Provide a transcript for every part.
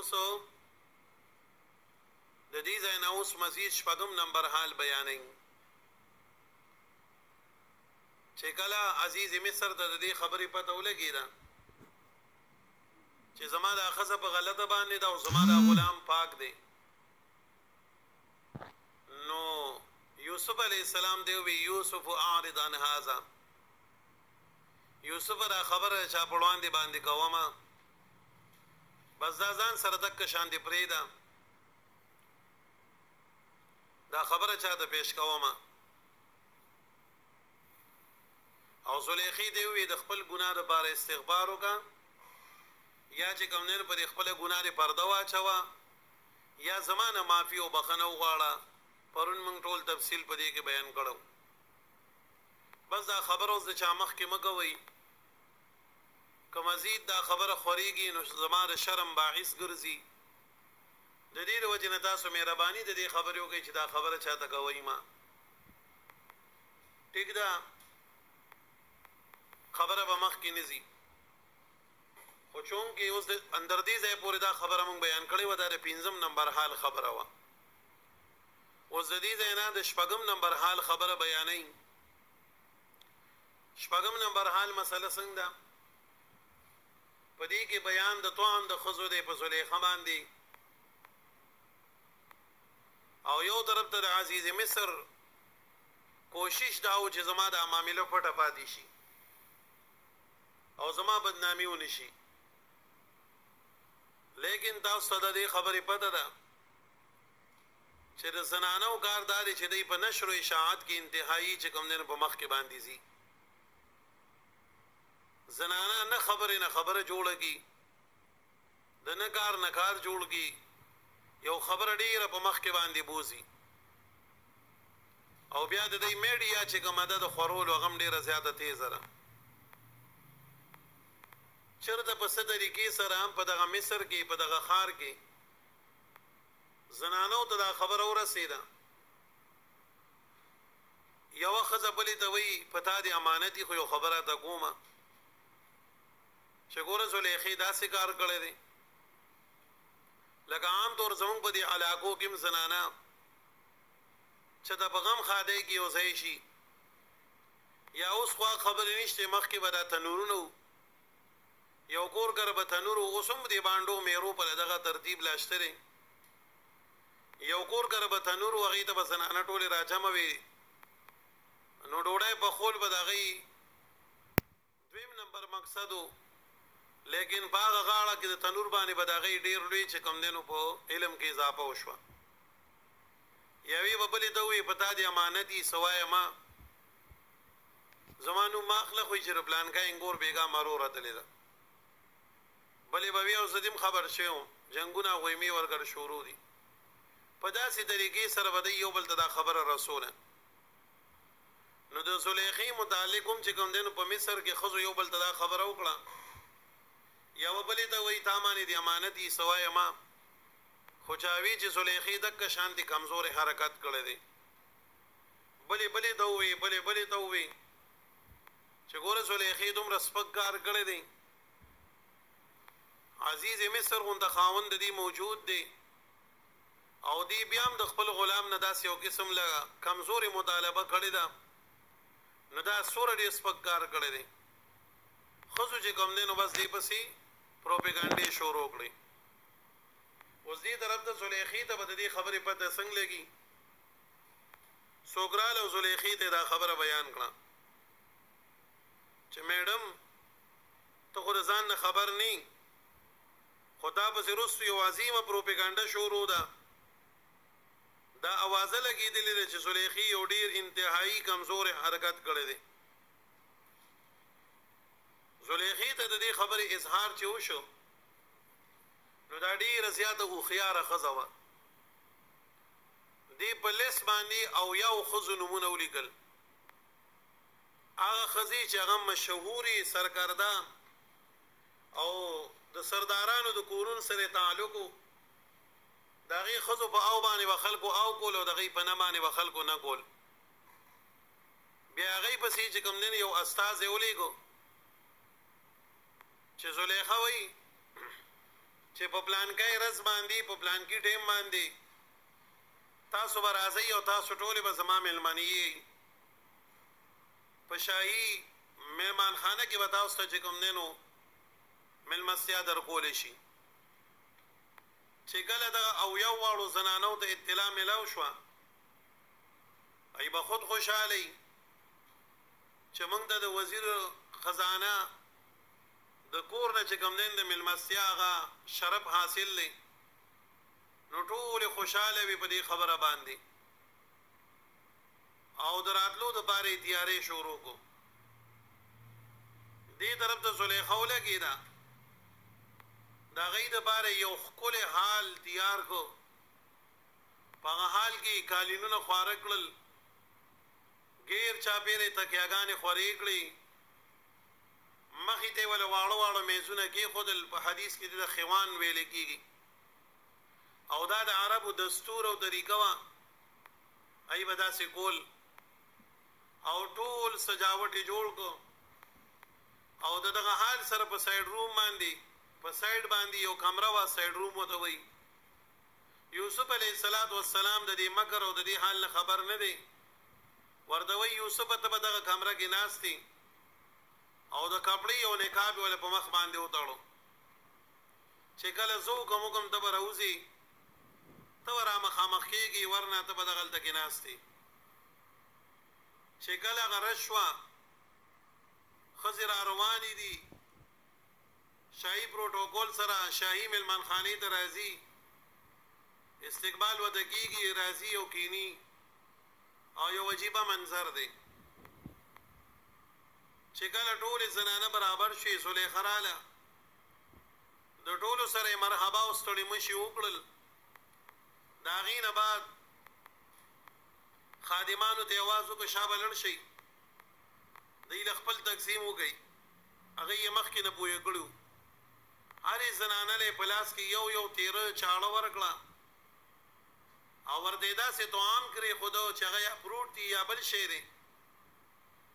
اوسو د دې ځای نه اوس مزید شپږم نمبر حال بیانوي چې کله عزیز مصر ته د دې خبرې پته ولګېده چې زما د ښځه په غلطه باندې ده او زما د غلام پاک دی نو یوسف علیہ السلام دی وی یوسف اعرض عن هذا یوسف دا خبره چا پړوان دی باندې کومه بس دا ځان سره دک شان دی پریدا دا خبره چا ته پیش کومه او زلیخی دی وی د خپل ګناه لپاره استغفار وکا یا چې کوم نه پر خپل ګناه لري پرده واچوا یا زمانه معافي او بخنه وغواړه پرون موږ ټول تفصیل په دې کې بیان کړو بس دا خبر اوس د چا مخ کې مګوي که مزید دا خبره خوريږي نو زماره شرم باعث ګرځي د دې وجه نه تاسو مهرباني د دې خبرو کې چې دا خبره چاته کوي ما ټیک ده خبره به مخ کې نزي خو چون کې اوس د اندر دې ځای پورې دا خبره مونږ بیان کړې و دا 5 نمبر حال خبره و اوس د دې ځای نه د 6 نمبر حال خبره بیانې 6 نمبر حال مسله څنګه ده پدې کې بیان د توان د خزو د په زلیخا باندې او یو طرف ته عزیز مصر کوشش داو چې زما د معاملې پټه پاتې شي او زما بدنامي ونشي لیکن تاسو ته د خبرې پته ده چې د زنانو کارداري چې دی په نشر او اشاعت کې انتهایی چې کوم نه په مخ کې باندې زی زنانه نه خبره جوړږي د نه کار جوړږي یو خبر ډیره په مخ کې باندې بوزي او بیا د دې میډیا چې کومه ده د خورول او غم ډیره زیاته تیز ده چرته په صدرې کې سره هم په دغه مصر کې په دغه خار کې زنانو ته دا خبر ورسېده یو خزه بلې ته وی پتا دي امانتي خو یو خبره ده کومه چې ګوره زلیخی داسې کار کړی دی لکه عام طور زمونږ په دې علاقو کې زنانه چې د بغم خاده کې اوسې شي یا اوس خو خبرې نشته مخکې به دا تنورونه یو کور کر به تنور اوسم دی باندې میرو په دغه ترتیب لاشتره یو کور کر به تنور وغې ته بسنانه ټوله راجم وي نو ډوډۍ په خول به دغه دویم نمبر مقصدو لیکن باغ غاړه کې د تنور باندې به دغه ډیر لوی چې کم دینو په علم کې اضافه وشو یوی ببلې ته وي پتا دي امانتي سوای ما زمانو ماخله خو چې پلان کا انګور بیګا مرور تللی بلې به او زدیم خبر شوم جنگونه غویمي ورګر شروع دي په داسې طریقې سره به یو بل ته دا خبره رسوله نو د زلیخی متعلقم چې کوم دین په مصر کې خزو یو بل ته دا خبره وکړه یو بلې ته وایي تامانې دی امانتي سوای ما خو چاوي چې زلیخی دک شانتي کمزوري حرکت کړي دي بلې ته وایي بلې ته وایي چې ګوره زلیخی دومره سپک کار کړی دی عزیز مصر غوند خاوند دی موجود دی او دی بیام د خپل غلام نه داس یو قسم لگا کمزوري مطالبه کړی دا نو دا سور ډیر سپک کار کړی دی خزو چې کوم دینو بس دی پسې پروپاګاندا شروع کړی اوس دې طرف ته زلیخی ته بد دي خبره پته څنګه لګي سوګرال او زلیخی ته دا خبره بیان کړه چې میډم ته خو ځان نه خبر نه خدا په زیروست یو عظیمه پروپاګاندا شروع ده دا اوازه لګیدلې چې زلیخی یو ډیر انتهایی کمزور حرکت کړی دی زلیخی ته د دې خبرې اظهار چې وشو نو دا ډیر زیاته خو خيار خزوه دی په لیس باندې او یو خزو نمونه ولیکل هغه خزي چې هغه مشهوري سرکردان او د سردارانو د کورون سره تعلق دغه خزو په او باندې وخلکو او کول او دغه په نه باندې وخلکو نه کول بیا هغه په سي چې کوم دین یو استاد ولېګو چې زلیخا وای چې په پلان کې رز باندې په پلان کې ټیم باندې تاسو به راځئ او تاسو ټول به زما مېلمانه یې په شاهي مهمانخانه کې به تاسو ته چې کوم دی نو مېلمستیا درکولی شي چې کله د اویو واړو زنانو ته اطلاع میلاو شوه ای به خود خوشحالی چې موږ ته د وزیر خزانه د کور نه چې کوم دی د مېلمستیا هغه شرف حاصل دی نو ټولې خوشحاله وي په دې خبره باندې او د راتلو دپاره یې تیارې شروع کړو دې طرف ته زلیخا ولګېده د هغې دپاره یو ښکلی حال تیار کړو په هغه حال کې قالینونه خواره کړل غیر چاپېرې تکیاګانې خورې کړې مخې ته یې ولې واړه واړه میزونه کېښودل په حدیث کې د خوان ویلې کېږي او دا د عربو دستور او طریقه وه ای به داسې کول او ټول سجاوټ یې جوړ کړو او د دغه حال سره په سایډ روم باندې په سایډ باندې یو کمره وه سایډ روم ورته وایي یوسف علیه السلام د دې مکر او د دې حال نه خبر نه دی ورته وایي یوسف ته به دغه کمره کې ناست دي او د کپړې او نقاب یې ولې په مخ باندې وتړو چې کله زه حکم وکړم ته به راوځې ته به را مخامخ کېږي ورنه ته به دغلته کې ناست دي چې کله هغه رش شوه ښځې را روانې دي شاهي پروټوکول سره شاهي مېلمانخانې ته راځي استقبال ورته کېږي راځي او کینی او یو عجیبه منظر دی چې کله ټولې زنانه برابر شوې زلیخا راله د ټولو سره یې مرحبا او ستړي مشي وکړل د هغې نه بعد خادمانو ته یې اواز وکړه شا به لړ شئ دوی له خپل تقسیم وکړئ هغې یې مخکې نه پوهې کړي هرې زنانه له یې په لاس کې یو یو تیره چاړه ورکړه او ورته یې داسې طعام کړېښوده چې هغه یا فروټ دي یا بل شی دی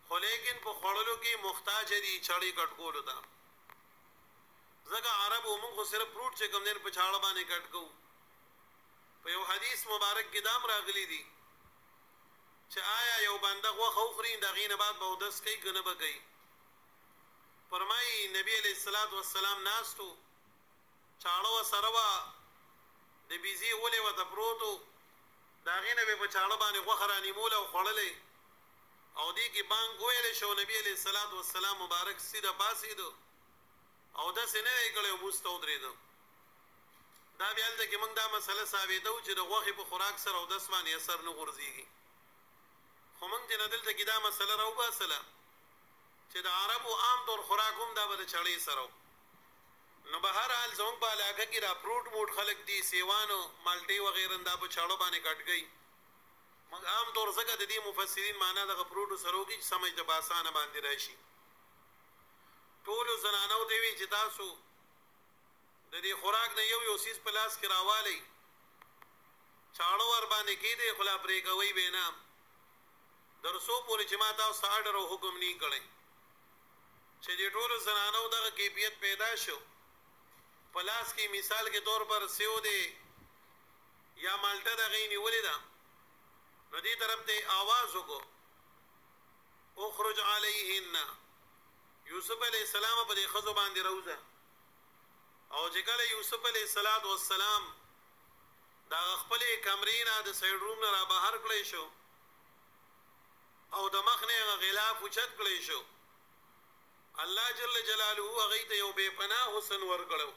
خو لیکن په خوړلو کې محتاجه دي چړې کټ کولو ته ځکه عربو موږ خو صرف فروټ چې کوم دی په چاړه باندې کټ کوو په یو حدیث مبارک کې دام راغلی دي چې آیا یو بنده غوښه وخوري د هغې نه بعد به اودس کوي که نه به کوي فرمایي نبي علیه السلام ناست و چاړه ورسره وه د بیزې ولې ورته پروت و د هغې نه به یې په چاړه باندې غوښه رانیموله او خوړلې او دې کې بانګ ویلی شو نبي علیه السلام مبارک سیده پاڅېده او داسې نه یې کړی او مونځ ته ودرېده دا بیا هلته کې موږ دا مسله ثابتوو چې د غوښې په خوراک سره اودس باندې اثر نه غورځېږي خو موږ چې نه دلته کې دا مسله راوباسله چې د عربو عام طور خوراک هم دا به د چړې سره نو به هر حال زموږ په علاقه کې دا فروټ موټ خلک دي سیوانو مالټې وغیره دا په چاړو باندې کټ کوي موږ عام طور ځکه د دې مفسرین معنا دغه فروټو سره وکړي چې سمجھ ته په اسانه باندې راشي ټولو زنانو ته وایي چې تاسو د دې خوراک نه یو یو څیز په لاس کې راوالی چاړو ور باندې کېدی خو لا پرې کوئ به نه در څو پورې چې ما تاسو ته اډر او حکم نه کړی چې دې ټولو زنانو دغه کیفیت پیدا شو په لاس کې مثال کې طور پر سیو دی یا مالټه د هغې نیولې ده نو دې طرف ته آواز وکړو اخرج علیهن یوسف علیه السلام په دې ښځو باندې راوځه او چې کله یوسف علیه السلام د هغه خپلې کمرې نه د سایډ روم نه را بهر کړی شو او د مخ نه هغه غلاف اوچت کړی شو الله جل جلاله هغې ته یو بې پناه حسن ورکړو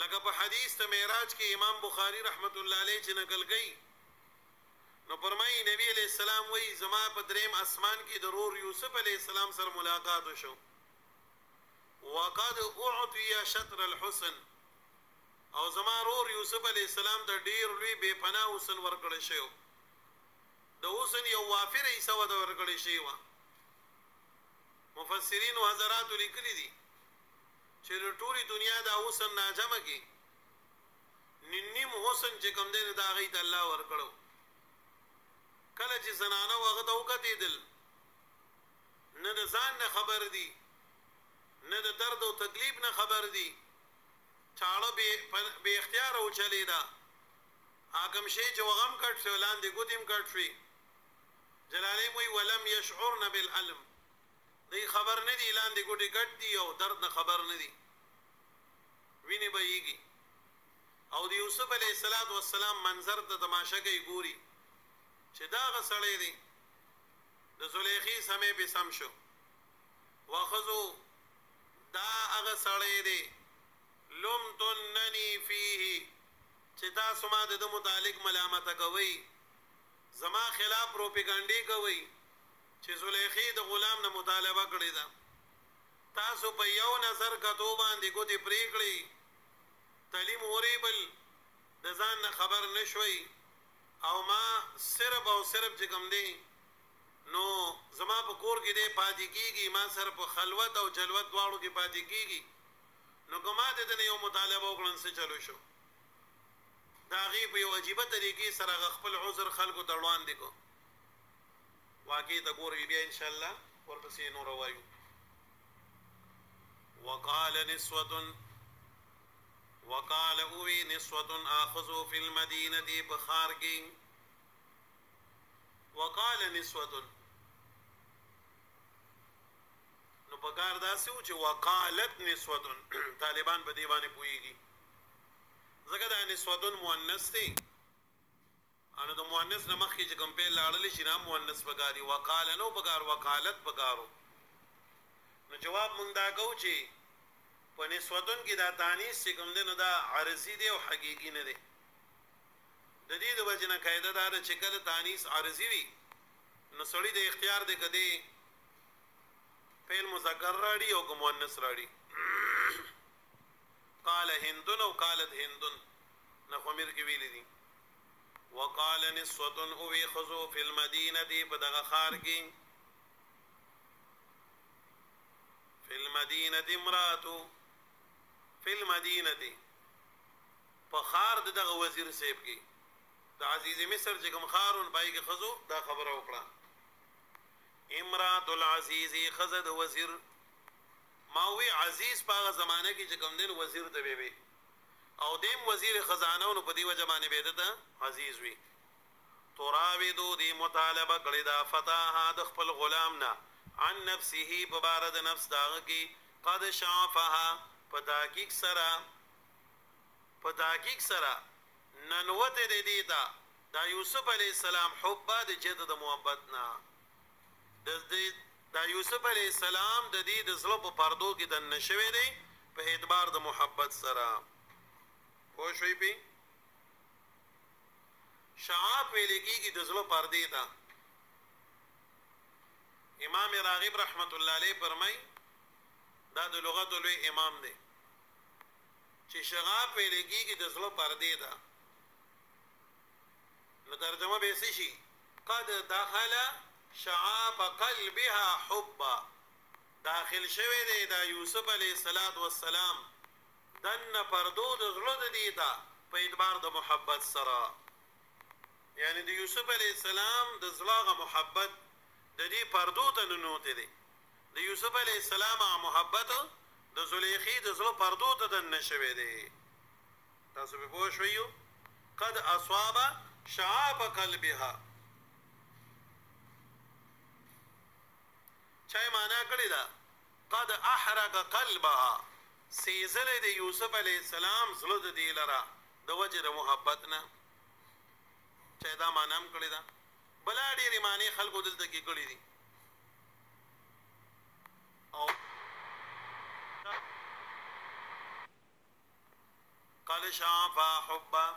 لکه په حدیث ته معراج کې امام بخاري رحمت الله علیه چې نقل کوي نو فرمایي نبی علیه السلام وایي زما په دریم اسمان کې د رور یوسف علیه السلام سره ملاقات وشو وقد اعطي شطر الحسن او زما رور یوسف علیه السلام ته ډېر لوی بې پناه حسن ورکړی شوی د حسن یو وافره حصه ورته ورکړې شوې وه مفسرینو حضراتو لیکلي دي چې د ټولې دنیا دا حسن ناجمه کې نیم حسن چې کوم دی نو د هغې ته الله ورکړو کله چې زنانه و هغه ته وکتېدل نه د ځان نه خبر دي نه د درد او تکلیف نه خبر دي چاړه به اختیار او چلی دا حاکم شي چې وغم کټ شو لاندې ګوتیم کټ شوی جلالین وی ولم يشعرن بالعلم دی خبر نه دی لاندې ګوټي کټ دی او درد نه خبر نه دی ویني بهيږي او د یوسف علیه السلام منظر ته تماشا کوي ګوري چې دا غسړې دی د زلیخی سمې به سم شو واخذو دا هغه سړی دی لمتننی فيه چې تاسو ما د متعلق ملامت کوي زما خلاف پروپاګاندا کوي چې زلیخی د غلام نه مطالبه کړې ده تاسو په یو نظر کتو باندې ګوتې پرې کړې تعلیم اوریبل د ځان نه خبر نشوي او ما صرف او صرف چې کوم دی نو زما په کور کې دی پاتې کیږي ما سره په خلوت او جلوت دواړو کې پاتې کیږي نو کومه د دې یو مطالبه وکړن څه چلو شو دا غي په یو عجیبه طریقې سره خپل عذر خلکو ته وړاندې کو واقعي د ګور بیا ان شاء الله ورپسې نور وایو وقال نسوة آخذوا في المدينة بخارجي وقال نسوة نو پکار داسې و چې وقالت نسوة طالبان په دې باندې پوهیږي ځکه دا نسوة مؤنث دی انو د مؤنث نه مخکې چې کوم په لاړل شي نه مؤنث پکاري وقال نو پکار وقالت پکارو نو جواب مونږ دا کو چې په نسوتن کې دا تانیث چې کوم دی نو دا عارضی دی او حقیقی نه دی د دې د وجه نه قاعده دا ده چې کله تانیث عارضی وي نو سړی د اختیار دی کدی فعل مذکر راړي او کوم مؤنث راړي قال هندن او قالت هندن نه خمیر کې ویل دي وقال نسوة او خذوا في المدينة بدغه خار کې في المدينة امرأة في المدينة فخار دغه وزیر صاحب کې د عزیز مصر چې کوم خارون پای کې خذو دا خبره وکړه امرأة العزیز خزد وزیر ما وی عزیز په زمانه کې چې کوم دین وزیر ته وی او دیم وزیر خزانه نو په دی وجه باندې بيد ته عزیز وی تراودو دی مطالبه کړی دا فتاها د خپل غلام نه عن نفسه ببارد نفس داغ کی قد شافها پتاکیک سرا ننوت دے دیتا دا یوسف علیہ السلام حبا د جد د محبتنا دا یوسف علیہ السلام د دې د زړه په پردو کې د نشوي دی په اعتبار د محبت سره خوشوي پی شعاب ویلګي کې د زړه پردې دا امام راغب رحمت الله علیه فرمای دا د لغت لوی امام دی چې شغاب ویلګي کې د زړه پردې دا نو ترجمه به شي قد دخل شعاب قلبها حبا داخل شوی دی دا یوسف علیه السلام دن پردو د زړه دی دا په اعتبار د محبت سره یعنی د یوسف علیه السلام د زړه محبت د دې پردو ته ننوته دي د یوسف علیه السلام محبت د زلیخی د زړه پردو ته د نشوي دي تاسو به پوه شئ قد اصاب شعاب قلبها چای معنا کړی دا قد احرق قلبها سیزل د یوسف علیه السلام زړه د دی لرا د وجه د محبت نه چای دا معنا هم کړی دا بلا ډېرې معنی خلکو دلته کې کړي دي او قال شافا حبا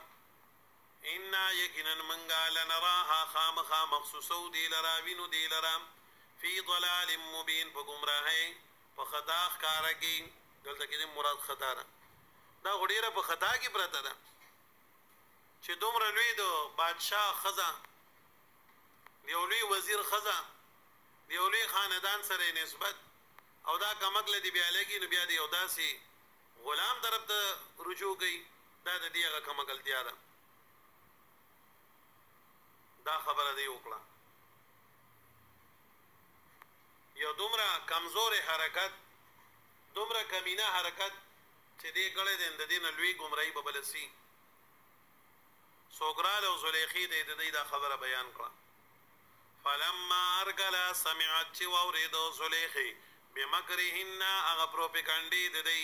ان یقینا منغا لنراها خامخا مخصوصو دی لراوینو دی لرام فی ضلال مبین په گمراهی په خطا ښکارا کې دلته کې مراد خطا ده دا غډیره په خطا کې پرته ده چې دومره لوی د بادشاه خزا دیولوی وزیر خزا دیولوی خاندان سره نسبت او دا کمک لدی بیا لګي نو بیا دی او داسي غلام طرف ته رجوع کوي دا د دیغه کمکلتیا ده دا خبره دی وکړه یو دومره کمزور حرکت دومره کمینه حرکت چې دې کړی دی د دې نه لوی ګمراهي به بله سي سوګراله او زلیخې دی د دې دا خبره بیان کړه فلما ارګله سمعت چې واورېدو زلیخې بمکرهن هغه پروپیګنډې د دې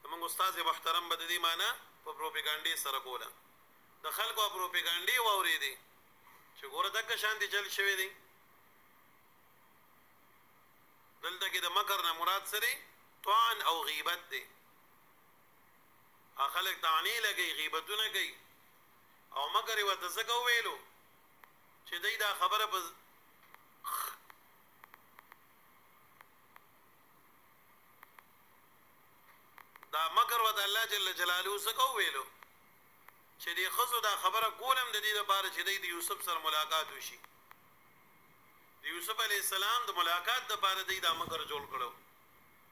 زموږ استاد محترم به د دې معنا په پروپیګنډې سره کوله د خلکو پروپیګنډې واورېدې چې ګوره دغه شان دي چل شوی دی دلته کې د مکر نه مراد سره طعن او غیبت دی خلک طعنې لګي غیبتونه کوي او مکر یې ورته ځکه وویلو چې دی دا خبره په دا مکر ورته الله جل جلاله څخه وویلو چې دې ښځو دا خبره کولم د دې لپاره چې دی د یوسف سره ملاقات وشي د یوسف علیه السلام د ملاقات دپاره دی دا مکر جوړ کړو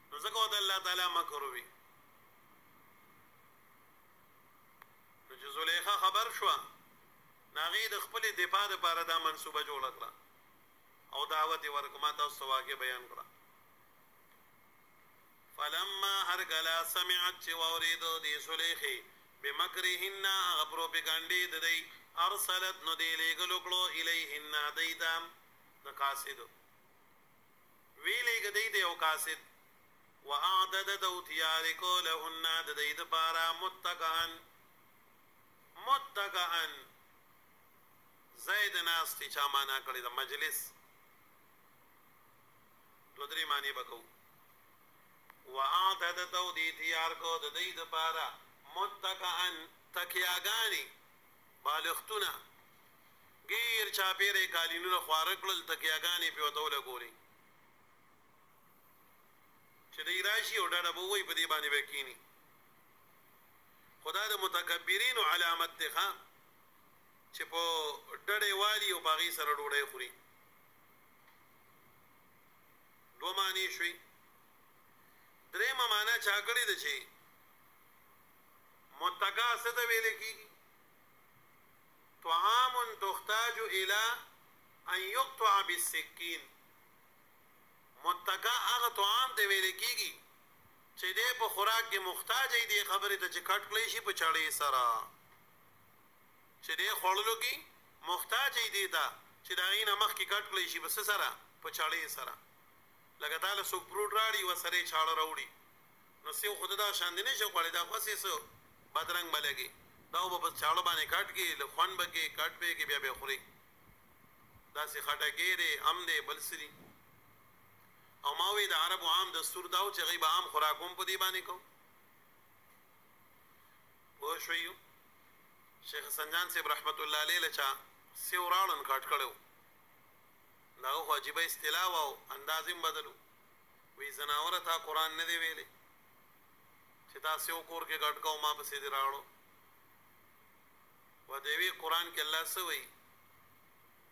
نو ځکه ورته الله تعالی مکر ووي نو چې زلیخا خبر شوه نو هغې د خپلې دفاع دپاره دا منصوبه جوړه کړه او دعوت یې ورکړه ما تاسو ته واقع بیان کړه فلما هر کله سمعت چې واورېدو دې زلیخې بمکرهن هغه پروپیګنډې د دی ارسلت نو دې لېږلو کړو الیهن دی ته د قاصدو وی لېږه دی د یو قاصد واعددت او تیار کو لهن د دی دپاره متکئن زید ناستې چا معنا کړې د مجلس دو درې معنی به کوو واعددت او دی تیار کو د دی دپاره متکئن تکیاګانې بالښتونه غیر چاپیره قالینونه خواره کړل تکیاګانې پې ورته ولګولې چې دی راشي او ډډه به ووایي په دې باندې به کښېني خو دا د متکبرینو علامت دی ښه چې په ډډې والي او په هغې سره ډوډۍ خوري دوه معنی شوي درېیمه معنا چا کړې ده چې متکا څه ته ویلې کېږي طعام تحتاج الى ان يقطع بالسكين متکا هغه طعام ته ویلې کېږي چې دی په خوراک کې محتاج دی خبرې ته چې کټ کړی شي په چاړې سره چې دی خوړلو کې محتاج دی ته چې د هغې نه مخکې کټ کړی شي په څه سره په چاړې سره لکه تاله څوک فروټ راړي ورسره یې چاړه راوړي نو سیو خو د دا شان دی نه شي خوړی دا خو څه بدرنګ به لګي دا به په چاړه باندې کټ کې لږ خوند به کې کټ به کې بیا به خوري داسې خټکې دی ام دی بل څه دي او ما وی د عربو عام دستور دا و چې هغوی به عام خوراک هم په دې باندې کوو پوه شوي شیخ سنجان صاحب رحمت الله علیه له چا سیو راړن کټ کړی و د هغه خو عجیبه اصطلاح و او انداز هم بدل و وی ځناوره تا قرآن نه دی ویلی چې تا سیو کور کې کټ کوو ما پسې دې راوړو و د یوې قرآن کې الله څه وایي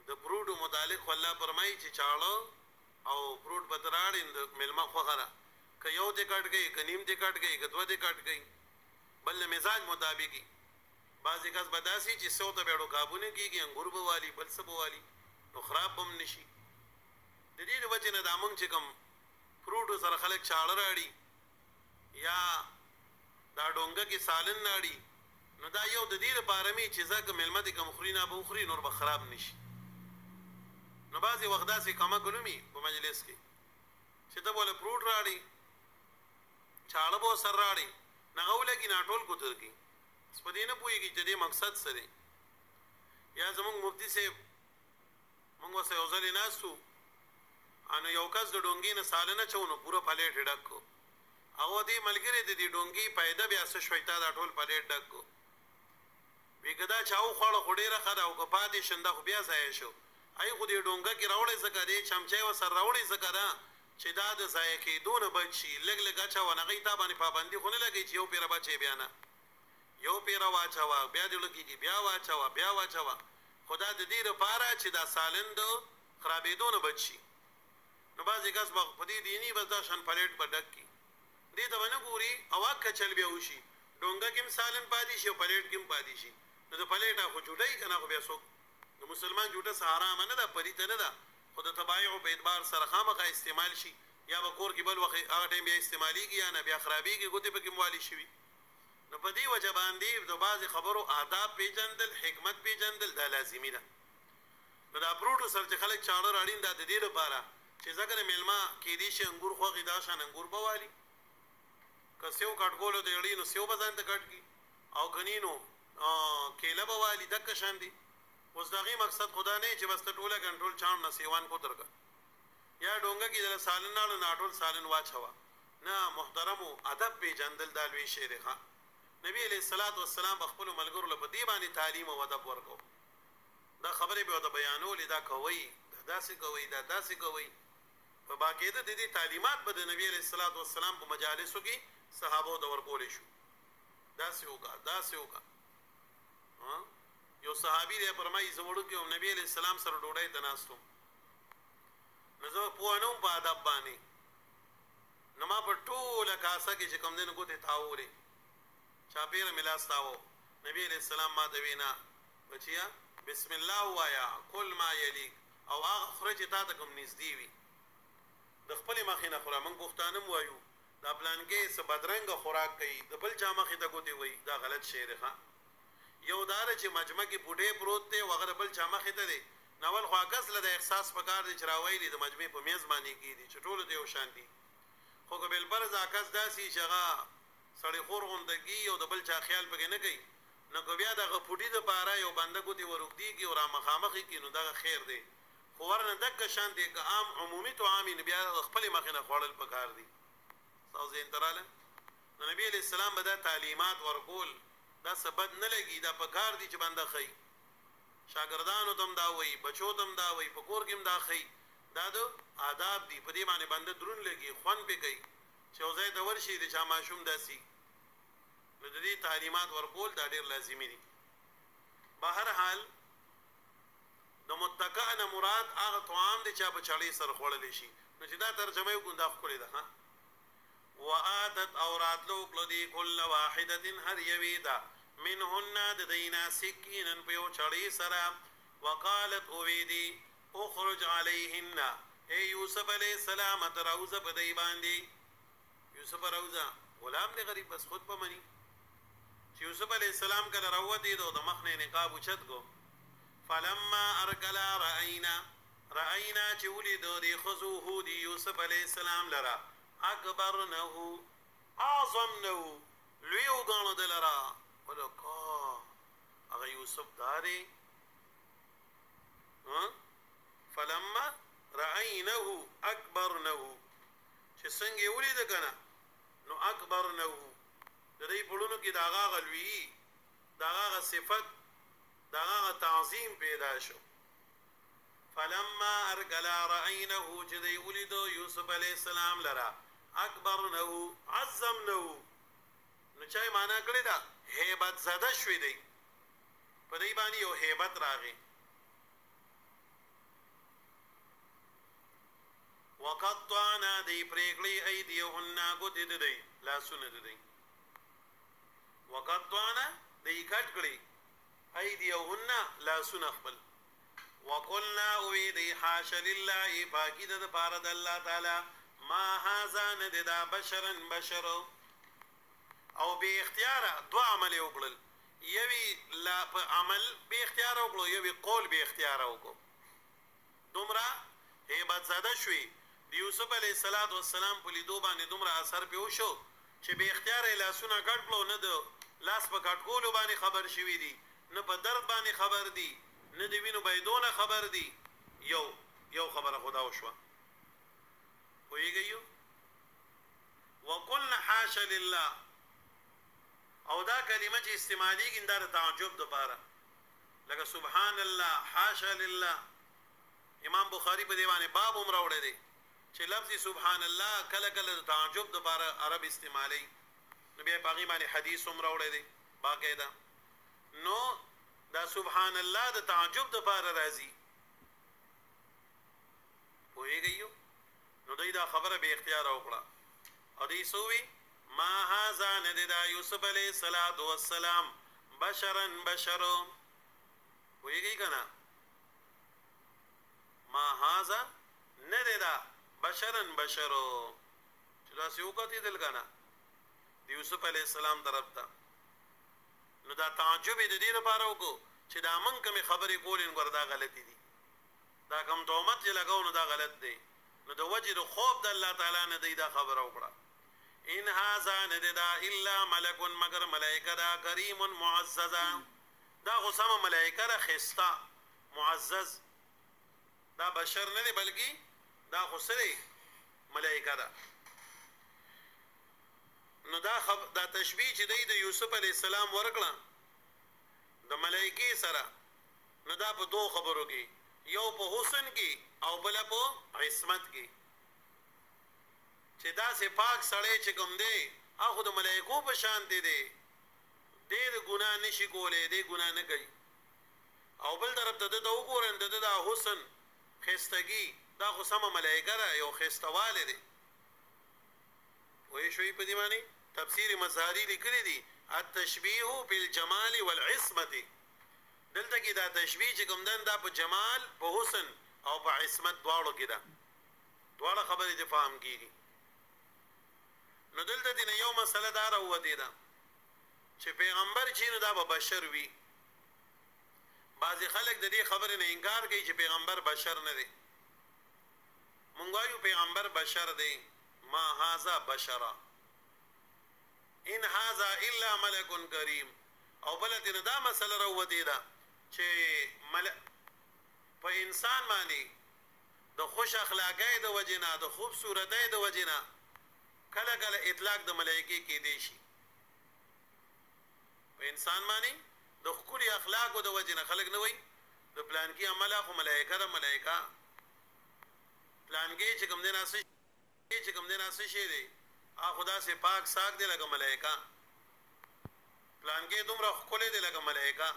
د فروټو متعلق خو الله فرمایي چې چاړه او فروټ به ته راړې د مېلمه خوښه ده که یو دې کټ کوي که نیم دې کټ کوي که دوه دې کټ کوي بل د مزاج مطابق وي بعضې کس به داسې چې سو ته بیا ډوکابونه کېږي انګور به والي بل څه به والي نو خراب به هم نه شي د دې د وجې نه دا موږ چې کوم فروټو سره خلک چاړه راړي یا دا ډونګه کې سالن راړي نو دا یو د دې لپاره مې چې ځکه مېلمه دې کوم خوري نه به وخوري نور به خراب نه شي نو بعضې وخت داسې کمک وي په مجلس کې چې ته بوله فروټ راړي چاړه به ورسره راړي نه هغه ولګي نه ټول کوتر کړي په دې نه پوهېږي چې دې مقصد څه دی یا زموږ مفتي صاحب موږ ورسره یو ځل ناست وو نو یو کس د ډونګې نه ساله نه چوو نو پوره پلیټ یې ډک کړو او دې ملګري د دې ډونګې پیدا بیا څه شوی تا دا ټول پلیټ ډک کړو وی که دا چا وخوړه خو ډېره ښه ده او که پاتې شنده خو بیا ضایع شو ای خو دې ډونګه کې راوړی ځکه دې چمچۍ ورسره راوړی ځکه ده چې دا د ضایع کېدو نه بچ شي لږ لږ اچوه هغوی تا باندې پابندي خو نه لګوي چې یو پیره بچی بیا نه یو پیره واچوه بیا دې لګېږي بیا واچوه بیا واچوه خو دا د دې لپاره چې دا سالن د خرابېدو نه بچ شي نو بعضې کس به په دې دیني بس دا شان پلیټ به ډک کړي دې ته به نه ګوري او اکه چل بیا وشي ډونګه کې هم سالن پاتې شي او پلیټ کې هم پاتې شي نو د پلیټه خو جوړی که نه خو بیا څوک د مسلمان جوټه څه حرامه نه ده پلیته نه ده خو د تبایعو په اعتبار سره خامخا استعمال شي یا به کور کې بل وخت هغه ټایم بیا استعمالیږي یا نه بیا خرابېږي ګوتې پکې موالي شوي نو په دې وجه باندې د بعضې خبرو آداب پیژندل حکمت پیژندل دا لازمي ده نو دا پروټو سره چې خلک چاړه راړین دا د دې لپاره چې ځکه د میلمه کېدای شي انګور خوښي دا شان انګور به والي که سیو کټکولو ته یړي نو سیو به ځان ته کټ کړي او کني نو کیله به والي دکه شان دي اوس د هغې مقصد خدا نه چې بس ته ټوله کنټرول چاڼ نه سیوان کوتر که یا ډونګه کې دله سالن راړو نه ټول سالن واچوه نه محترمو ادب پیژندل دا لوی شی دی نبی علیه الصلاۃ والسلام په خپلو ملګرو له په دې باندې تعلیم او ادب ورکو دا خبرې به ورته بیانولې دا کوئ دا داسې کوئ دا داسې کوئ په باقاعده د دې تعلیمات به د نبی علیه الصلاۃ والسلام په مجالسو کې صحابو ته ورکولی شو داسې وکړه داسې وکړه یو صحابي دی فرمایي زه وړوکی وم نبی علیه السلام سره ډوډۍ ته ناست وم نو زه پوه نه وم په ادب باندې نو ما په ټوله کاسه کې چې کوم دی نو ګوتې تاوولې چاپېره مې لاس تاوو نبی علیه السلام ما ته وی نه بچیا بسم الله ووایه کل ما یلیک او هغه خوره چې تا ته کوم نږدې وي د خپلې مخې نه خوره موږ پښتانه هم وایو دا پلانکې څه بدرنګه خوراک کوي د بل چا مخې ته ګوتې وایي دا غلط شی دی یو دا ده چې مجمع کې بوډۍ پروت دی او هغه د بل چا مخې ته دی نو اول خو عکس له د احساس پکار دی چې راویلي د مجمع په میز باندې کېدي چې ټولو ته یو شان دي خو که بالفرض عکس داسې چې هغه سړی خور غونده کېږي او د بل چا خیال پکې نه کوي نو که بیا دغه پوټي دپاره یو بنده ګوتې ورږدېږي او رامخامخ یې کړي نو دغه خیر دی خو ورنه دکه شان دی که عام عمومي طعام یې نو بیا د خپلې مخې نه خوړل پکار دي ستاسو ذهن ته راغله نو نبي علیه السلام به دا تعلیمات ورکول دا سبد نه لګي دا پکار دي چې بنده خي شاګردانو ته هم دا وایي بچو ته هم دا وایي په کور کې هم دا خي دا د آداب دي په دې باندې بنده درون لګي خوند پې کوي چې یو ځای ته ورشي د چا ماشوم داسي نو د دې تعلیمات ورکول دا ډېر لازمي دي بهر حال د متکع نه مراد هغه طعام دی چې په چړې سره خوړلی شي نو چې دا ترجمه یې وکړو دا ښکلې ده وآتت او راتلو کړو دي کل واحدة هر یوې ده منهن د دینا سکینا په یو چړې سره وقالت اوې دي اخرج علیهن ای یوسف علیه السلام ته راوځه په دی باندې یوسف راوځه غلام دی غریب بس خود په مني چې یوسف علیه السلام کله راووتې د مخ نه نقاب اوچت کو فلما ارکلا رأینا چې ولیدو د ښځو هو د یوسف علیه السلام لره اکبرنه اعظمنه لوی وګاڼو د لره ولکا هغه یوسف داري فلما رأینه اکبرنه چې څنګه یې ولیده که نه نو اکبرنه د دې پړونو کې د هغه لویي د هغه صفت د هغه تعظیم پیدا شو فلما ارکلا رأینه چې دی ولیدو یوسف علیه السلام لره اکبرنه عظمنه نو چای معنا کړی دا هیبت زده شوی دی په دې باندې یو هیبت راغی وقطعنا دی پریکړی ایدیهن ګوتې د دی لاسونه د دی وقطعنا دی کټ کړی ایدیهن لاسونه خپل وقلنا وی دی حاش لله پاکی د پاره د الله تعالی ما هذا نددا بشرا بشر او به اختیار دو عمل وکړل یوی لا په عمل به اختیار وکړو یوی قول به اختیار وکړو دومره هیبت زده شوی د یوسف علیه السلام په لیدو باندې دومره اثر په وشو چې به اختیار لاسونه کټ کړو نه د لاس په کټ کولو باندې خبر شوی دی نه په درد باندې خبر دی نه د وینو بهیدونه خبر دی یو خبره خدا وشوه پوهیږئ وقلنا حاش لله او دا کلمه چې استعمالیږي دا د تعجب دپاره لکه سبحان الله حاشا لله امام بخاری په دې باندې باب هم راوړی دی چې لفظ سبحان الله کله کله د تعجب دپاره عرب استعمالی نو بیا په هغې باندې حدیث هم راوړی دی باقاعده نو دا سبحان الله د تعجب دپاره راځي پوهیږئ نو دوی دا خبره به اختیار وکړه او دوی سووي ما هذا نددا یوسف علیه السلام بشرا بشر پوهیږئ که نه ما هذا نددا بشرن بشرو چې داسې وکتېدل که نه د یوسف علیه السلام طرف ته نو دا تعجب یې د دې لپاره وکړو چې دا موږ کومې خبرې کولې نو ګوره دا غلطې دي دا کوم تهمت چې لګو نو دا غلط دی نو د وجې د خوب د الله تعالی نه دی دا خبره وکړه ان هذا نددا الا ملک مگر ملائکه دا کریم معززا دا غسم ملائکه دا خستا معزز دا بشر نه دی بلکې دا خسري ملائکه دا نو دا تشبیه چې دی د یوسف علی السلام ورکړه د ملائکه سره نو دا په دوه خبرو کې یو په حسن کې او بل په عصمت کې چې دا سه پاک سړی چې کوم دی هغه د ملائکو په شان دی ډېر ګناه نشي کولای دی ګناه نه کوي او بل طرف ته د وګورئ د حسن خستګي دا خو سم ملائکه را یو خستواله دی وې شوي په دی باندې تفسیر مظهری لیکلي دي التشبيه بالجمال والعصمه دلته کې دا تشبيه چې کوم دا په جمال په حسن او په عصمت دواړو کې ده دواړه خبرې ته فهم کیږي نو دلته دې یو مسله دا راوځي دا چې پیغمبر چې نو دا به بشر وي بعضی خلک د دې خبرې نه انکار کوي چې پیغمبر بشر نه دی مونږ وایو پیغمبر بشر دی ما هذا بشرا ان هذا الا ملک کریم او بل دې دا مسله راوځي دا چې په انسان باندې د خوش اخلاقۍ د وجنه د خوبصورتۍ د وجنه کله کله اطلاق د ملائکه کې دی شي په انسان باندې د خوري اخلاق او د وجنه خلق نه وای د پلان کې عمله خو ملائکه د ملائکه پلان کې چې کوم دین اسه شي دی خدا سے پاک ساک دی لکه ملائکه پلان کې دومره خپل دی لکه ملائکه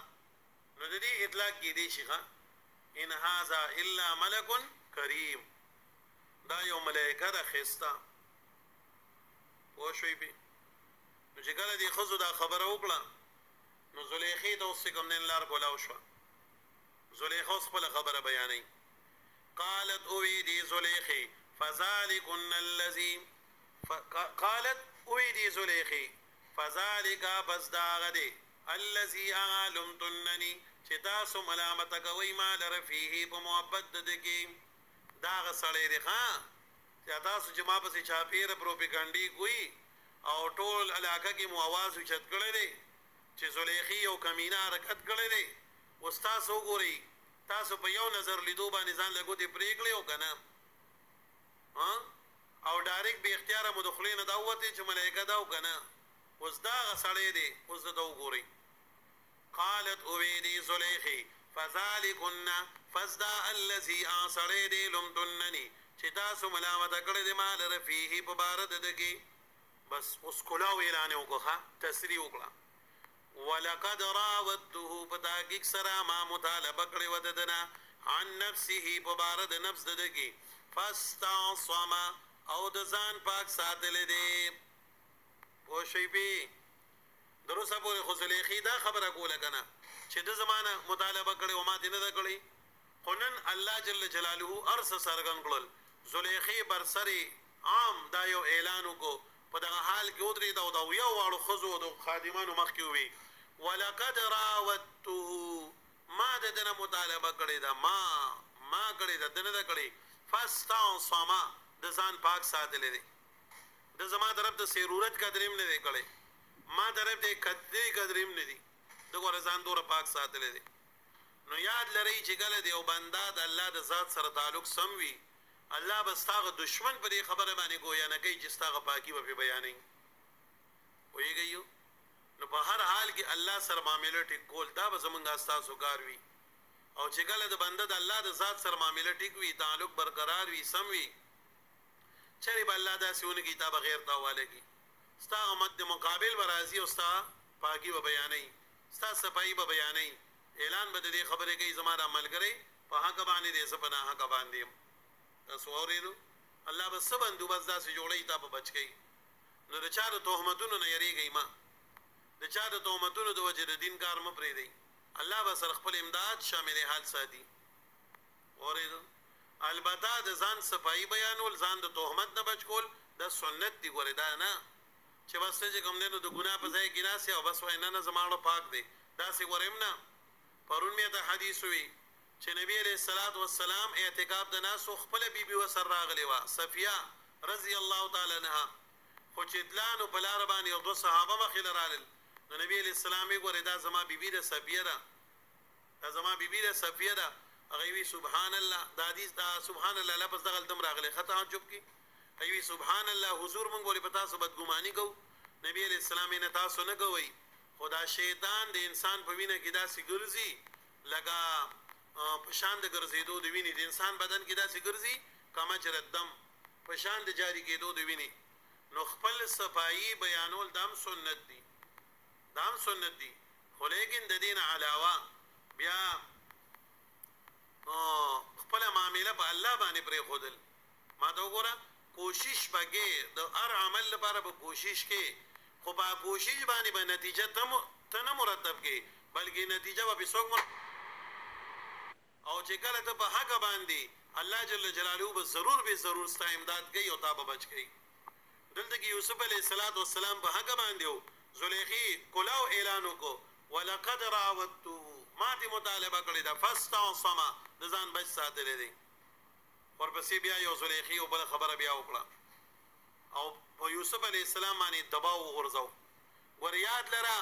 نو د دې اطلاق کې دی شي ښا ان هذا الا ملک کریم دا یو ملائکه د خستا وشوي به نو چې کله دې خزو دا خبره وکړه نو زلیخی ته اوس کوم دین لار کولاو شو زلیخا خپل خبره بیانې قالت اویدی زلیخی فذلکن الذی قالت اویدی زلیخی فذلک بزداغدی الذي علمتنني چې تاسو ملامت کوي ما لرفيه په محبت د کې دا غسړې دی ها چې تاسو چې ما په چاپیر پروپاګاندا کوي او ټول علاقه کې مو आवाज وچت کړی دی چې زلیخی او کمینه حرکت کړی دی استاد وګوري تاسو په یو نظر لیدو باندې ځان لګو دی پریګلې او کنه ها او ډایرکټ به اختیار مدخلین دا وته چې ملائکه دا وکنه اوس دا غسړې دی اوس دا وګوري قالت اویدی زلیخی فذلکن فزدا الذی اصرید لمتننی چې تاسو ملامت کړی دی مال رفیه په بار ددګي بس اوس کلاو اعلان وکړه تسریع وکړه ولقد راودته فتاګ سرا ما مطالبه کړی وددنا عن نفسه په بار د نفس ددګي فاستعصم او د ځان پاک ساتل دی او شی به دروسه پورې خو زلیخی دا خبره کوله کنه چې د زمانه مطالبه کړي او ما دې نه کړی قنن الله جل جلاله ارس سرګن کړل زلیخی برسری عام دا یو اعلان وکړو په دغه حال کې ودرې دا یو واړو خزو د خادمانو مخ کې وي ولقد راودته ما دنه مطالبه کړي دا ما کړي دا دنه کړي فاستعصم د ځان پاک ساتل دي د زما طرف د ضرورت قدریم نه دی کړي ما طرف دې کدی قدریم نه دي دغه ځان دوره پاک ساتل دي نو یاد لرئ چې ګل دی او بندا د الله د ذات سره تعلق سم وي الله بستاغه دشمن په دې خبره باندې گویا نه کوي چې ستاغه پاکي به بیانې وایي نو په هر حال کې الله سره معاملې ټیک کول دا به زمونږ استاسو کار وي او چې ګل د بنده د الله د ذات سره معاملې ټیک وي تعلق برقرار وي سم وي چری به الله دا سونه کتاب غیر تاواله کی ستا مد مقابل برازي او ستا پاکي به بیانې ستا صفائی به بیانې اعلان به دې خبره کوي زموږ عمل کوي په هغه باندې دې سپنا هغه باندې تاسو اورئ الله بس بندوبست داسې جوړي تا په بچ کی نو د چارو تهمتونو نه یریږي ما د چارو تهمتونو د وجه د دین کار م پرې دی الله به سره خپل امداد شامل حال ساتي اورئ البته د ځان صفائی بیانول ځان د تهمت نه بچ کول د سنت دی ګوره دا نه چې بس چې کوم دینو د ګناه په ځای کې ناسي او بس وای نه زماړه پاک دی دا سی وریم نه پرون مې ته حدیث وی چې نبی علیہ الصلوۃ والسلام اعتکاف د ناس خپل بیبي وسر راغلی وا صفیه رضی الله تعالی عنها خو چې دلانو په لار باندې او دوه صحابه مخې لرال نو نبی علیہ السلام یې ګوره دا زما بیبي د صفیه ده دا زما بیبي د صفیه ده هغه وی سبحان الله دا حدیث دا سبحان الله لفظ دغه دم راغلی خطا چوب کی ایوی سبحان الله حضور مونږ بوله پتا سو بدګمانی کو نبی علیہ السلام نه تاسو نه کوي خدا شیطان د انسان په وینه کې داسې ګرځي لگا پشان د ګرځېدو د وینې د انسان بدن کې داسې ګرځي کما چې دم پشان د جاری کېدو د وینې نو خپل صفائی بیانول دام سنت دي خو لیکن د دین علاوه بیا خپل معاملې په الله باندې پرې خودل ما دا وګوره کوشش بګې د هر عمل لپاره به کوشش کې خو با کوشش باندې به نتیجه ته نه مرتب کې بلکې نتیجه به څوک او چې کله ته په حق باندې الله جل جلاله به ضرور ستا امداد کوي او تا به بچ کوي دلته کې یوسف علیه السلام په حق باندې او زلیخی کلاو اعلان وکړو ولقد راودته ما دې مطالبه کړې ده فاستعصم د ځان بچ ساتلې دي ورپسې بیا یو زلیخی او بل خبره بیا وکړه او په یوسف علیه السلام باندې دباو ورځو وریاد لرا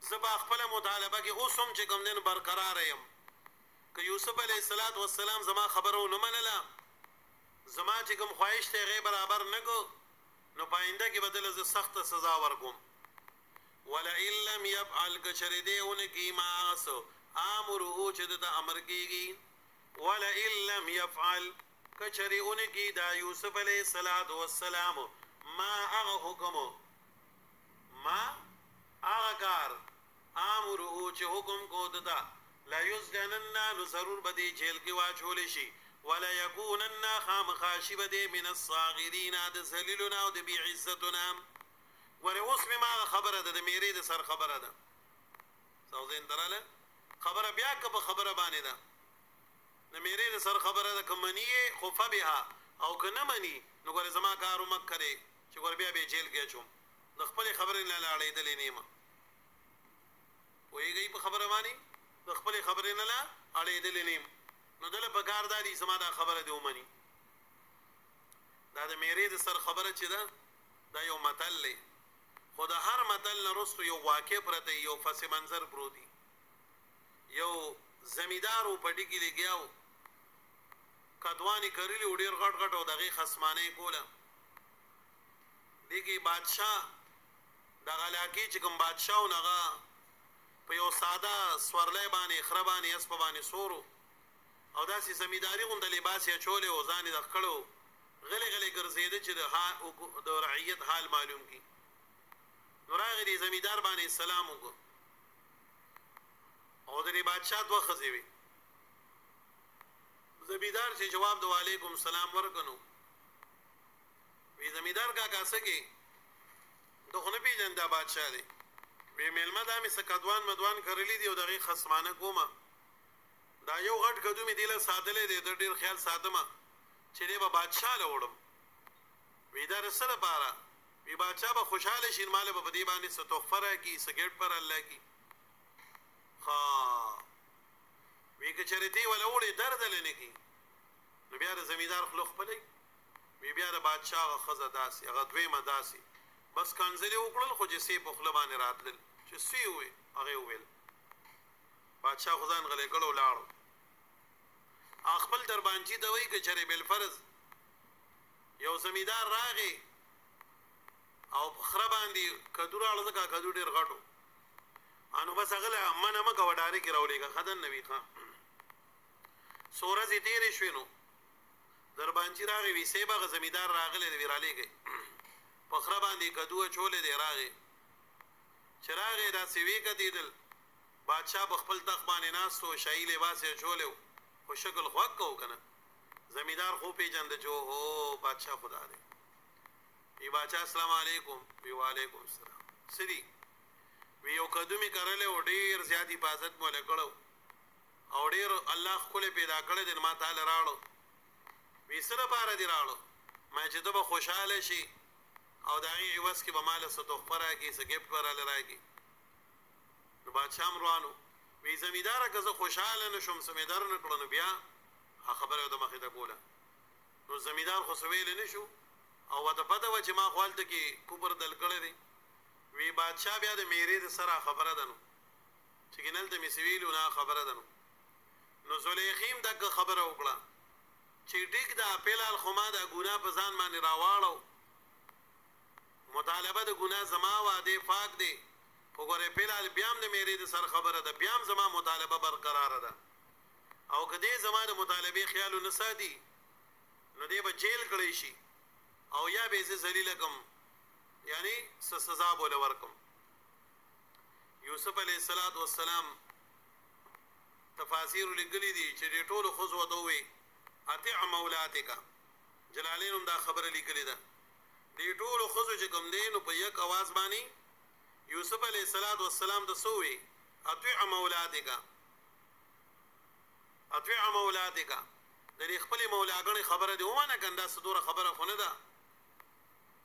زبا خپل مطالبه کې اوسم چې کوم دین برقرار یم که یوسف علیه السلام زما خبرو نه منله زما چې کوم خواهش ته غي برابر نه کو نو پاینده کې بدل ز سخت سزا ورکوم ولا ان لم يفعل كشردون کی ماس امره چې د امر کیږي ولا ان لم يفعل كشرون کی دا یوسف علیہ السلام ما هغه حکم ما هغه کار امره چې حکم کو دتا لا یسجنن نو ضرور بدی جیل کې واچول شي ولا يكونن خامخاشبه من الصاغرين د ذلیلنا او د بی عزتنا وره اوس ما خبره ده د میری د سر خبره ده سوزین دراله خبره بیا که په خبره باندې ده د میری د سر خبره ده کمنیه خوفه بها او کنه منی نو ګور زما کارو مکره چې ګور بیا به جیل کې چوم د خپل خبرې نه لاړې دلې نیمه وېږي په خبره باندې د خپل خبرې نه لا اړې دلې نیم نو دله په کارداري زما دا خبره دی ومني دا د میری د سر خبره چې ده دا یو متل له خدا هر متل نرستو یو واقع پرته یو فس منظر پروتي یو زمیدارو پټی کې لګیاو کدوانی کړلی وړیر غټ او دغه خصمانه کوله دیږي بادشاہ د غلاکی چې کوم بادشاہ ونغه په یو ساده سورلې باندې خربانی اسب باندې سورو او داسې زمیداری غوند لباس یې چولې او ځان د خړو غلې ګرځیدل چې د رعیت حال معلوم کی نوراغه دې زمیدار باندې سلام وکړو او د بادشاہ دوه خزې وي زمیدار چې جواب دو علیکم سلام ورکنو وی زمیدار کا کاسه دغه پیجن دا بادشاہ دی وی ملما د می سکدوان مدوان کړلی دی او دغه خصمانه کومه دا یو غټ کدو می دیله ساتلې دی د ډیر خیال ساتمه چې دی به بادشاہ لوړم وی دا رسله بارا وی بادشاہ به خوشاله شین مال به بدی باندې ستوفره کی سګټ پر الله کی ها وی که چرته ولا وړي درد لنه کی نو بیا د زمیدار خلوخ پلي وی بیا د بادشاہ خزه داسي هغه دوی مداسي بس کنځلې وکړل خو چې سی په خلبانه راتل چې سی وي هغه ویل بادشاہ خدان غلې کړو لاړو خپل دربانچی دوی کې چرې بل فرض یو زمیدار راغی او خره باندې کدو راړه کا کدو ډیر غټو انو بس هغه منه مګه وډاري کې راولېګه خدان نبی خان سورز تیرې شوینو دربانچی راغی وی سیبه زمیدار راغله دی ویرالېږي پخره باندې کدو چولې دی راغی چراغې دا سیوی کدیدل بادشاہ بخپل تخ باندې ناستو شاهي لباس یې چولیو خو شکل خوک کو کنه زمیدار خو پیجند جو هو بادشاہ خدا دې ای بادشاہ السلام علیکم وی وعلیکم السلام سری وی یو قدمي کرله او ډیر زیاتی حفاظت مولا کړو او ډیر الله خپل پیدا کړی د ما تعالی راړو وی سره بار دی راړو ما چې ته به خوشاله شي او د هغې عوض کې به مال څه تحفه راکړي څه ګفټ به راله راکړي نو بادشاه هم روان وی زمینداره که زه خوشحاله نه شوم څه مې در نه کړه نو بیا خبره یې د مخې ته کوله نو زمیندار خو څه ویلی نه شو او ورته پته وه چې ما خو هلته کې کوپر دل کړی دی وی بادشاه بیا د میرې د سره خبره ده نو چې ګینهلته مې څه ویلي نه خبره ده نو زلیخې هم دغه خبره وکړه چې ټیک ده فلحال خو ما دا ګناه په ځان باندې راواړو مطالبه د ګناه زما وه دی پاک دی خو ګورې فلحال بیا هم د میرې د سر خبره ده بیا هم زما مطالبه برقراره ده او که دی زما د مطالبې خیال ونه ساتي نو دی به جیل کړی شي او یا به یې زه ذلیله کړم یعنی څه سزا به ورله ورکړم یوسف علیه السلام تفاسیر لیکلي دي چې دې ټولو ښځو ورته ووایي اطع مولاتک جلالین هم دا خبره لیکلې ده دې ټولو ښځو چې کوم دی نو په یک اواز باندې یوسف علیه السلام ته څه ووایي اطع مولاتک د دې خپلې مولاګڼې خبره دې ومنه که دا څه دوره خبره خو نه ده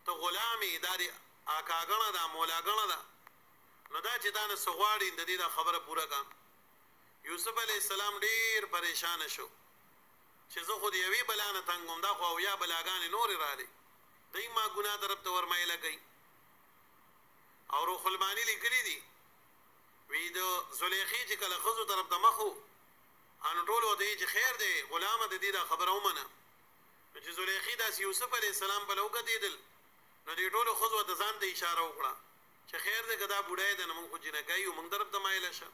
ته غلام یې دا دې اکاګڼه ده مولاګڼه ده نو دا چې تا نه څه غواړي د دې دا خبره پوره کړه یوسف علیه السلام ډېر پریشانه شو چې زه خو د یوې بلا نه تنګ وم دا خو اویا بلاګانې نورې راغلې دوی ما ګناه طرف ته ورمایله کوي او روح المانی لیکلي دي وی د زلیخې چې کله ښځو طرف ته مخ و انو ټول ورته چې خیر دی غلامه د دې دا خبره ومنه نو چې زلیخې داسې یوسف علیه السلام په له وکتېدل نو دې ټولو ښځو ورته ځان ته اشاره وکړه چې خیر دی که دا بوډی دی نو موږ خو جنکۍ یو موږ طرف ته مایله شه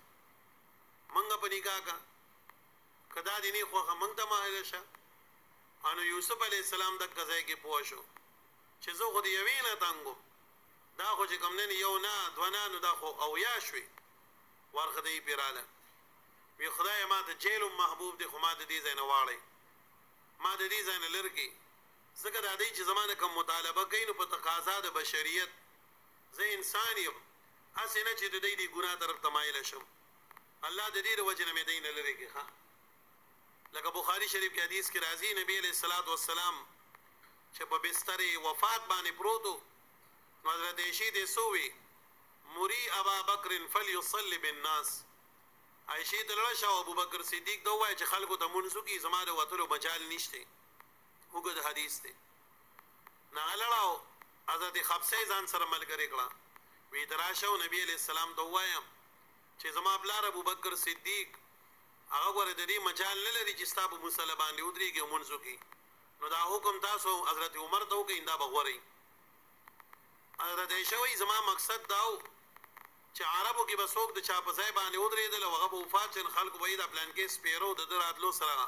موږ په نکاح کا که دا دې نه خوښه موږ ته مایله شه انو یوسف علیه السلام دغه ځای کې پوه شو چې زه خو د یوې نه تنګ وم دا خو چې کوم نه یو نه دوه نه نو دا خو اویا شوې ورخه دی پې راله وی خدای ما ته جیل محبوب دی خو ما د دې ځای نه واړئ ما د دې ځای نه لر کړي ځکه دا دی چې زما نه کوم مطالبه کوي نو په تقاضا د بشریت زه انسان یم هسې نه چې د دوی د ګناه طرف ته مایله شم الله د دې د وجې نه مې دی نه لرې کړي ښه لکه بخاري شریف کې حدیث کې راځي نبی علیه السلام چې په بستر وفات باندې پروت و نو حضرت عایشې ته څه ووي مري ابا بکر فلیصلي بالناس عایشې ته لاړه شه او ابوبکر صدیق ته ووایه چې خلکو ته مونځ وکړي زما د وتلو مجال نشته اوږد حدیث دی نه هغه لاړه حضرت خبسه ځان سره ملګرې کړه وی ته راشه او نبي علیه السلام ته ووایم چې زما پلار ابوبکر صدیق هغه ګوره د دې مجال نه لري چې ستا په مصله باندې ودرېږي او مونځ وکړي نو دا حکم تاسو حضرت عمر ته وکړئ دا به غوره حضرت عایشه وایي زما مقصد دا و چې عربو کې به څوک د چا په ځای باندې ودرېدل او هغه به وفات شي خلکو به یې دا پلانکې سپېرو د ده راتلو سره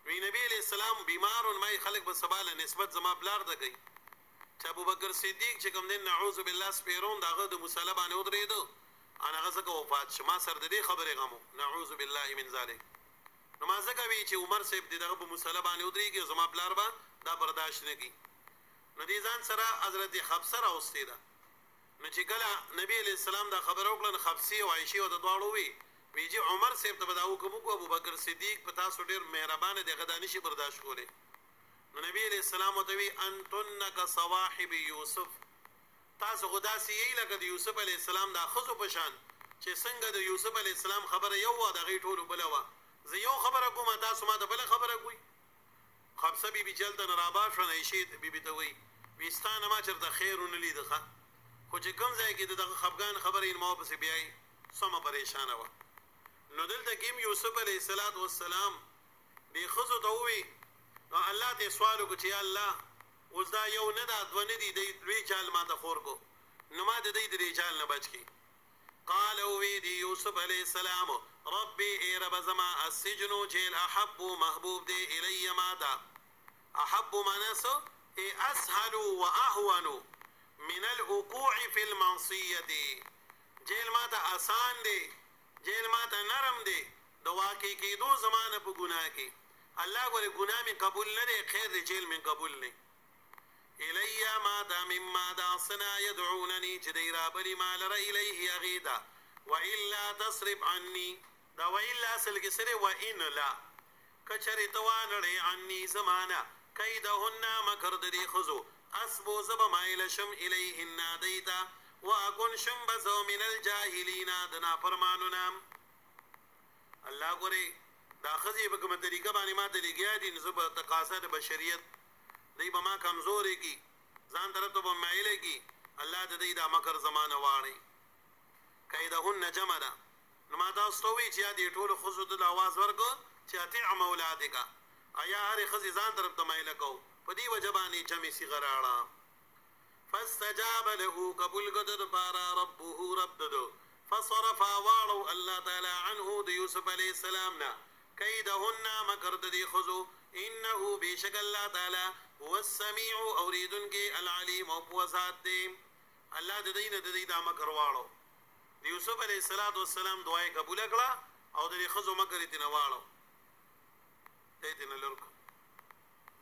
وی نبی علیه السلام بیمار ما خلک به سبا له نسبت زما پلار ته کوي چې ابوبکر صدیق چې کوم دی نعوذ بالله سپېرون د هغه د مصله باندې ودرېده ان هغه ځکه وفات شو ما سره د دې خبرې غم و نعوذ بالله من ذلک نو ما ځکه وی چې عمر صاحب د دغه په مصله باندې ودرېږي زما پلار به دا برداشت نه کړي نو دې ځان سره حضرت حفصه راوستې ده نو چې کله نبی علیه السلام دا خبره وکړه نو حفصې او عایشې ورته دواړو وی چې عمر صاحب ته به دا حکم وکړو ابوبکر صدیق په تاسو ډېر مهربانه دی هغه دا نشي برداشت کولی نو نبی علیه السلام ورته وی انتن کصواحب یوسف تاسو خو داسې یئ لکه د یوسف علیه السلام دا ښځو په شان چې څنګه د یوسف علیه السلام خبره یو وه د هغې ټولو بله وه زه یو خبره کوم تاسو ما ته بله خبره کوئ خبسه بیبي جلته نه رابار شوه عایشې بیبي ته وایي وی ستا نه ما چېرته خیر ونه لیده ښه خو چې کوم ځای کې د دغه خفګان خبره یې ما ورپسې بیایي سمه پریشانه وه نو دلته کې هم یوسف علیه السلام دې ښځو ته ووایي نو الله ته یې سوال وکړو چې یا الله اوس دا یو نه ده دوه نه دي دی لوی چال ما ته خور کو نو ما د دوی د دې چال نه بچ کړي قال وی دی یوسف علیه السلام ربی ای رب زما السجن جیل احب محبوب دی الی ما دا احب مناسو ای اسهل و اهون من الوقوع فی المعصیه جیل ما ته آسان دی جیل ما ته نرم دی د واقع کېدو زمانه په ګناه کې الله ګوره ګناه مې قبول نه دی خیر دی جیل مې قبول نه الی ما دا مما دا صنا يدعونني چې دی رابلي ما لره الیه یغیدا و الا تصرف عني دا و الا اصل کې سره و ان لا کچری توانړې عني زمانہ کیدهن مکر د دې خزو اسبو زب مایل شم الیهن دیتا واکن شم بزو من الجاهلین دنا فرمانونا الله ګوري دا خزي په کومه طریقه باندې ما ته لګیا دي نسب تقاضا د بشریت دی به ما کمزوري کی ځان طرف ته مایل کی الله د دې دا مکر زمانہ واړي کیدهن جمدا نو ما دا استوي چې دې ټول خزو د आवाज ورکو چې اطیع مولاتک ایا هر خزي ځان طرف ته مایل کو په دې وجبانی جمع سی غراړه فاستجاب له قبول قدر بارا ربه ربدو فصرف واړو الله تعالی عنه د یوسف علیه السلام نه کیدهن مکر د دې خزو انه بشک الله تعالی هو السميع اوریدن کې العلیم او پوزات دی الله د دې نه د دې د مکر واړو د یوسف علیه السلام دعای قبول کړه او د دې خزو مکر یې نه واړو ته نه لرکو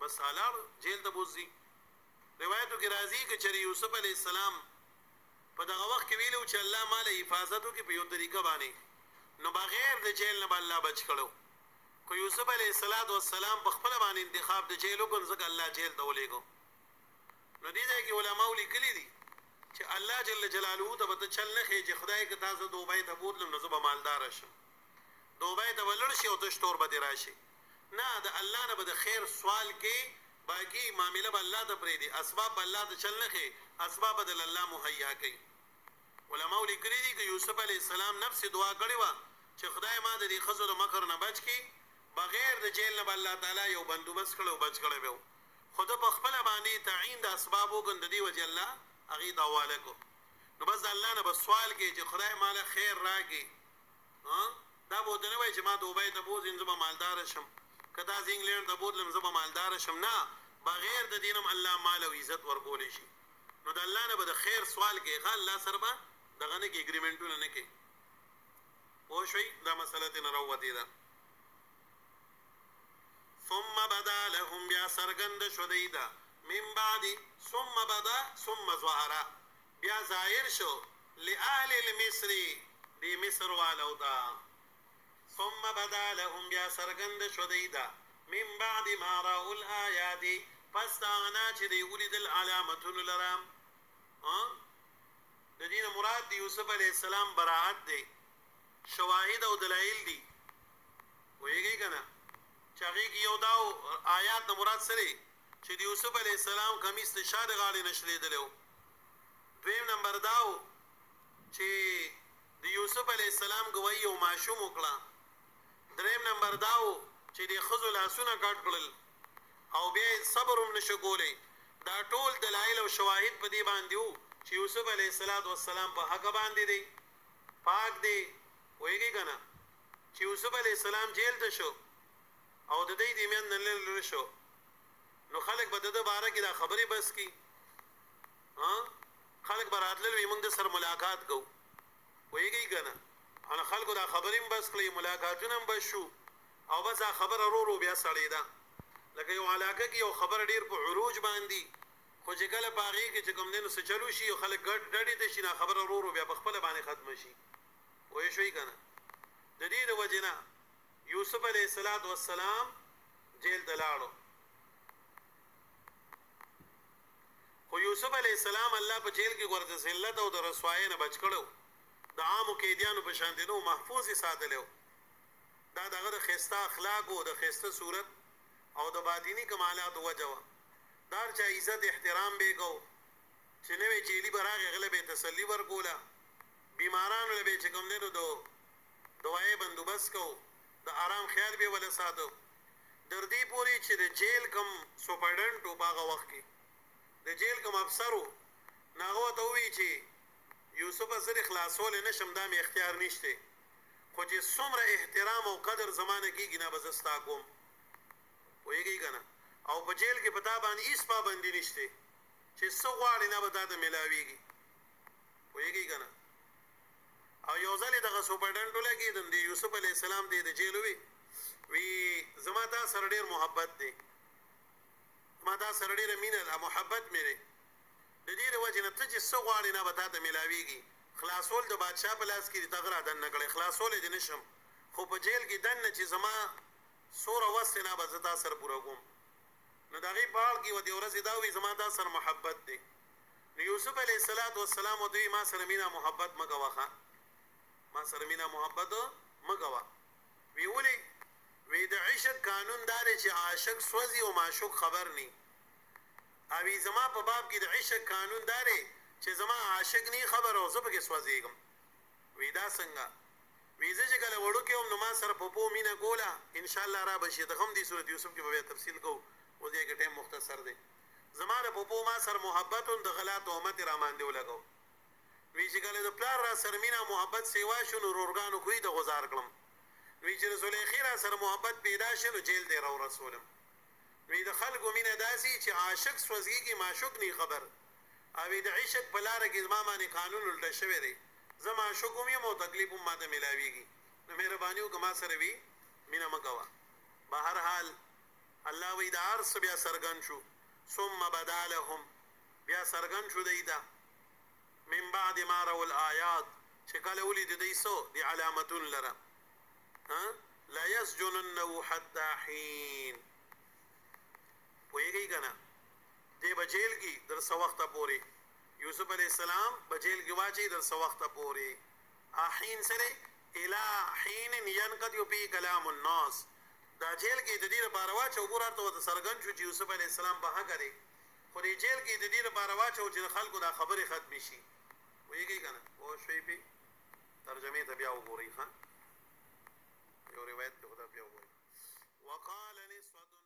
بس حلال جیل ته بوزي روایتو کې راځي چې چری یوسف علی السلام په دغه وخت کې ویلو چې الله مال حفاظت وکړي په یو طریقه باندې نو بغیر د جیل نه الله بچ کړو کو یوسف علی السلام په خپل باندې انتخاب د جیل وکړ ځکه الله جیل ته ولېګو نو دې ځای کې علماء لیکلي دي چې الله جل جلاله ته به چل نه خي چې خدای کې تاسو دوبای ته بوتلم نو زه به مالدار شم دوبای ته ولړ شي او ته شتور به راشي نه د الله نه به د خیر سوال کې باقی معاملې به الله ته پرې دي اسباب به الله ته چل نه خي اسباب بدل الله مهیا کوي علماء لیکلي دي چې یوسف علی السلام نفس دعا کړې و چې خدای ما د دې خزو د مکر نه بچ کی بغیر د جیل نه الله تعالی یو بندوبست کړو بچ کړو به خود په خپل باندې تعین د اسباب وګند دی وجه الله اغي داواله کو نو بس الله نه بس سوال کوي چې خدای مال خیر راکړي ها دا بوته نه وای چې ما دوبای ته بوزین زما مالدار شم کدا ز انګلند ته بوتلم زما مالدار شم نه بغیر د دینم الله مال او عزت ورکول شي نو د الله نه به د خیر سوال کوي خان الله سره به دغه نه کې اګریمنټونه نه کوي او شوي دا مسله ته نه راوتی ده ثم بدا لهم بیا سرګند شو دیدا من بعد ثم بدا ثم ظهر بیا ظاهر شو لآل المصر دی مصر والو دا ثم بدا لهم بیا سرګند شو دیدا من بعد ما راوا الآيات فاستغنا چې دی ولید العلامتون لرام د دین مراد دی یوسف علیہ السلام براءت دی شواهد او دلایل دی ویږي کنه چاغي کې یو داو آیات د مراد سره چې د یوسف علی السلام کمیس ته شاده غاړي نشلې دلو دویم نمبر داو چې د یوسف علی السلام گواہی او معشوم وکړه دریم نمبر داو چې د خزو لاسونه کټ کړل او بیا صبر هم نشو کولای دا ټول دلایل او شواهد په دې باندې وو چې یوسف علی السلام په حق باندې دی پاک دی وایي کنه چې یوسف علی السلام جیل ته شو او د دې د میان نن شو نو خلک به د باره کې دا خبرې بس کی خلک براتل وي موږ سره ملاقات کو وایي کنه انا خلکو دا خبرې بس کړې ملاقاتونه هم بس شو او بس دا خبر ورو بیا سړی دا لکه یو علاقه کې یو خبر ډیر په عروج باندې خو چې کله باغی کې چې کوم دینو سچلو شي او خلک ډډې ته شي نه خبر ورو بیا په خپل باندې ختم شي وایي شوي کنه د دې د وجنه یوسف علیہ السلام جیل ته لاړو خو یوسف علیہ السلام الله په جیل کې ورته ذلت او د رسوایی نه بچ کړو د عامو قیدیانو په شان دي نو محفوظ ساتلو دا دغه خسته اخلاق او د خسته صورت او د باطینی کمالات وجوه دار چا عزت احترام به کو چې نوې جیلی براغه غلبه تسلی ورکولا بیمارانو له به کوم نه دو دوايي بندوبست کو د آرام خیال به ول ساتو در دې پوری چې د جیل کم سپرډنټ او باغه وخت کې د جیل کم افسرو ناغه ته وی چې یوسف سره خلاصول نشم دا می اختیار نشته خو چې څومره احترام او قدر زمانه کېږي نه بزستا کوم وایي کنه او په جیل کې پتا باندې هیڅ پابندی نشته چې څو غواړي نه به دا د ملاويږي وایي کنه او یو ځل دغه سپرډنټ لګي د یوسف علی السلام د جیل وی زما دا سره ډیر محبت دی ما دا سره ډیر مینه محبت مې د دې وجه نه ته چې څو غواړي نه به دا د ملاويږي خلاصول د بادشاہ په لاس کې تغرا دن نه کړي خلاصول دې نشم خو په جیل کې دن چې زما سوره وسنا بزتا سر پورا کوم نو دغه پال کې و دی ورځ دا وی زما دا سر محبت دی نو یوسف علیه السلام او دوی ما سره مینا محبت مګوخه ما سره مینا محبت مګوا وی ولي وی د عشق قانون دار چې عاشق سوځي او معشوق خبر ني اوی زما په باب کې د عشق قانون دار چې زما عاشق ني خبر او زه به سوځيږم وی دا څنګه وی زه چې کله وړو کې نو ما سره په پو مینا ګولا ان شاء الله را بشي د هم دي سورۃ یوسف کې به تفصیل کو او دې کې ټیم مختصر دی زما په پو ما سره محبت او د غلط امت را باندې ولګو وی چې کله د پلار را سره مینا محبت سیوا شنو رورګانو کوي د غزار کړم وی چې رسول اخیر سره محبت پیدا شنو جیل دی رو رسولم وی د خلکو مینا داسي چې عاشق سوځي کې معشوق نه خبر او د عشق په لار کې ما باندې قانون الټه شوی دی زما عاشق مې مو تکلیف ما ته ملاويږي نو مهرباني وکما سره وی مینا مګوا بهر حال الله وی د ارس بیا سرګن شو ثم بدالهم بیا سرګن شو دیدا من بعد ما رأوا الآيات شكال ولد ديسو دي علامة لرا ها لا يسجننه حتى حين ويغي كنا دي بجيل کی در سوقت پوری یوسف علیہ السلام بجیل کی واچی در سوقت پوری حين سره الى حين ينقضي في كلام الناس دا جیل کی د دې لپاره واچو ګورته د سرګن شو چې یوسف علیہ السلام به هغه خو دې جیل کې د دې لپاره واچو چې خلکو دا خبره ختم شي ویږي کنه او شی په ترجمه ته بیا وګورئ ها یو روایت ته بیا وګورئ وقال نسوة